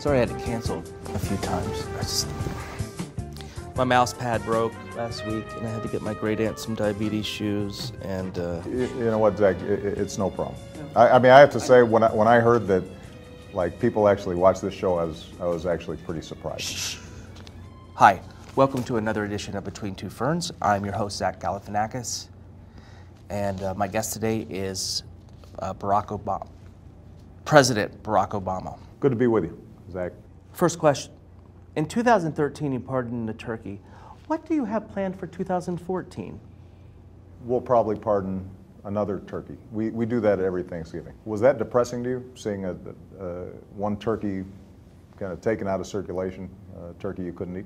Sorry I had to cancel a few times. My mouse pad broke last week, and I had to get my great aunt some diabetes shoes, and... You know what, Zach, it's no problem. I mean, I have to say, when I heard that, like, people actually watch this show, I was actually pretty surprised. Shh. Hi, welcome to another edition of Between Two Ferns. I'm your host, Galifianakis, and my guest today is President Barack Obama. Good to be with you, Zach. First question. In 2013, you pardoned a turkey. What do you have planned for 2014? We'll probably pardon another turkey. We do that every Thanksgiving. Was that depressing to you, seeing one turkey kind of taken out of circulation, a turkey you couldn't eat?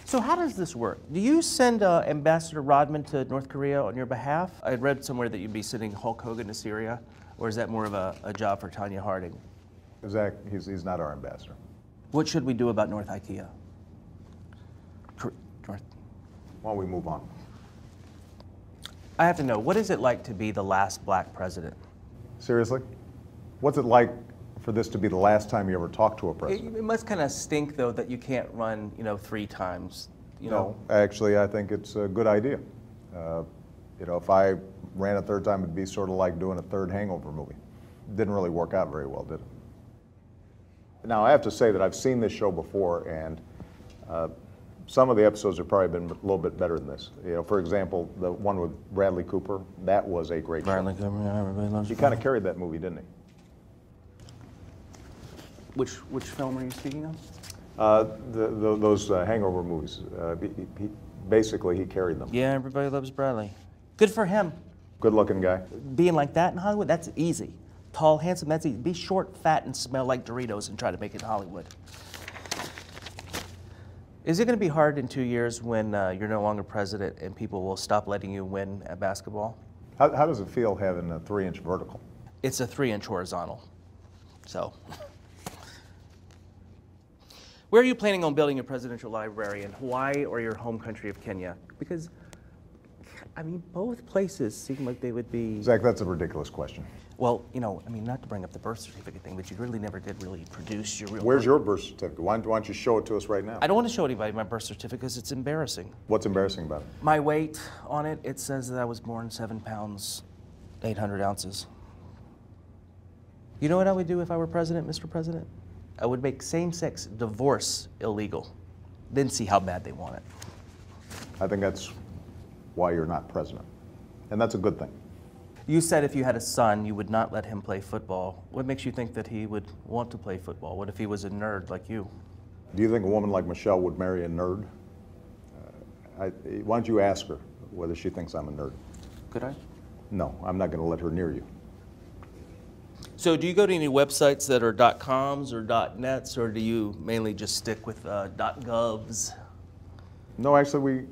So how does this work? Do you send Ambassador Rodman to North Korea on your behalf? I had read somewhere that you'd be sending Hulk Hogan to Syria, or is that more of a job for Tanya Harding? Zach, he's not our ambassador. What should we do about North IKEA? North. Why don't we move on? I have to know, what is it like to be the last black president? Seriously? What's it like for this to be the last time you ever talked to a president? It must kind of stink, though, that you can't run, 3 times. No, actually, I think it's a good idea. If I ran a third time, it'd be sort of like doing a third Hangover movie. Didn't really work out very well, did it? Now, I have to say that I've seen this show before, and some of the episodes have probably been a little bit better than this. For example, the one with Bradley Cooper, that was a great show. Bradley Cooper, yeah, everybody loves He kind of carried that movie, didn't he? Which film are you speaking of? Those Hangover movies. Basically, he carried them. Yeah, everybody loves Bradley. Good for him. Good-looking guy. Being like that in Hollywood, that's easy. Tall, handsome, that's easy. Be short, fat, and smell like Doritos and try to make it in Hollywood. Is it going to be hard in 2 years when you're no longer president and people will stop letting you win at basketball? How does it feel having a 3-inch vertical? It's a 3-inch horizontal. So, where are you planning on building a presidential library, in Hawaii or your home country of Kenya? Because, I mean, both places seem like they would be... Zach, that's a ridiculous question. Well, not to bring up the birth certificate thing, but you really never did produce your real... Where's your birth certificate? Why don't you show it to us right now? I don't want to show anybody my birth certificate because it's embarrassing. What's embarrassing about it? My weight on it, it says that I was born 7 pounds, 800 ounces. You know what I would do if I were president, Mr. President? I would make same-sex divorce illegal, then see how bad they want it. I think that's why you're not president, and that's a good thing. You said if you had a son, you would not let him play football. What makes you think that he would want to play football? What if he was a nerd like you? Do you think a woman like Michelle would marry a nerd? Why don't you ask her whether she thinks I'm a nerd? Could I? No, I'm not going to let her near you. So do you go to any websites that are .coms or .nets, or do you mainly just stick with .govs? No, actually, we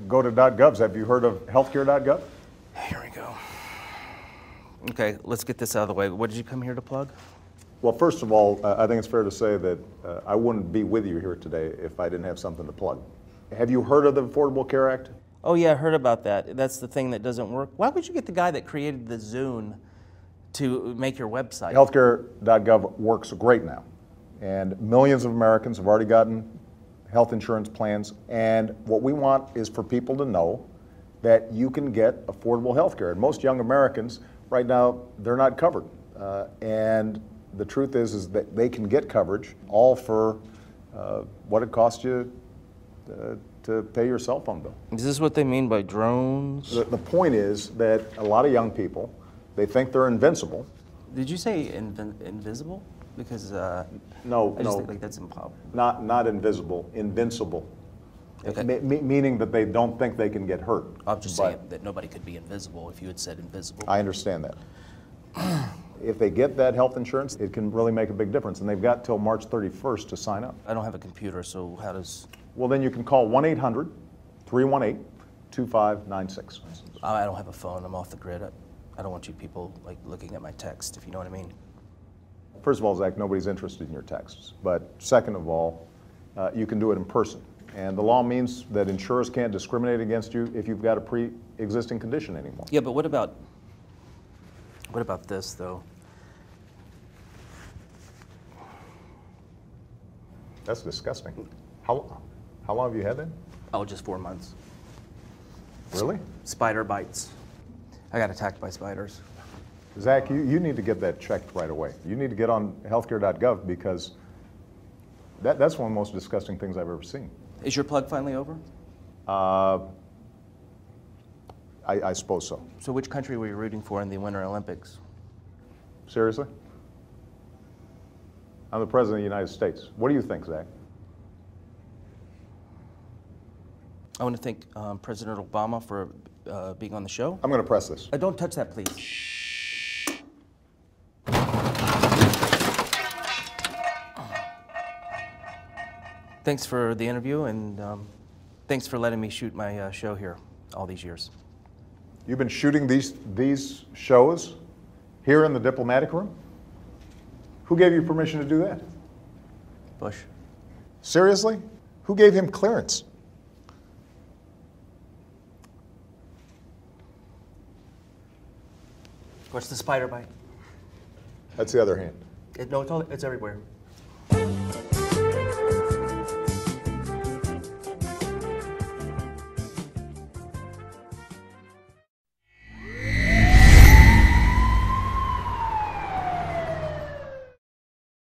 go to .govs. Have you heard of healthcare.gov? Here we go. Okay, let's get this out of the way. What did you come here to plug? Well, first of all, I think it's fair to say that I wouldn't be with you here today if I didn't have something to plug. Have you heard of the Affordable Care Act? Oh yeah, I heard about that. That's the thing that doesn't work. Why would you get the guy that created the Zune to make your website? Healthcare.gov works great now, and millions of Americans have already gotten health insurance plans, and what we want is for people to know that you can get affordable health care. And most young Americans, right now, they're not covered. And the truth is that they can get coverage all for what it costs you to pay your cell phone bill. Is this what they mean by drones? The point is that a lot of young people, they think they're invincible. Did you say invisible? Because no, I just think like that's impossible. Not invisible, invincible. Okay. Meaning that they don't think they can get hurt. I'm just saying that nobody could be invisible if you had said invisible. I understand that. If they get that health insurance, it can really make a big difference, and they've got till March 31st to sign up. I don't have a computer, so how does... Well, then you can call 1-800-318-2596. I don't have a phone. I'm off the grid. I don't want you people like looking at my text, if you know what I mean. First of all, Zach, nobody's interested in your texts. But second of all, you can do it in person. And the law means that insurers can't discriminate against you if you've got a pre-existing condition anymore. Yeah, but what about this, though? That's disgusting. How long have you had that? Oh, just 4 months. Really? Spider bites. I got attacked by spiders. Zach, you need to get that checked right away. You need to get on healthcare.gov because that's one of the most disgusting things I've ever seen. Is your plug finally over? I suppose so. So which country were you rooting for in the Winter Olympics? Seriously? I'm the President of the United States. What do you think, Zach? I want to thank President Obama for being on the show. I'm going to press this. Don't touch that, please. Thanks for the interview, and thanks for letting me shoot my show here all these years. You've been shooting these shows here in the diplomatic room? Who gave you permission to do that? Bush. Seriously? Who gave him clearance? What's the spider bite? That's the other hand. No, it's everywhere.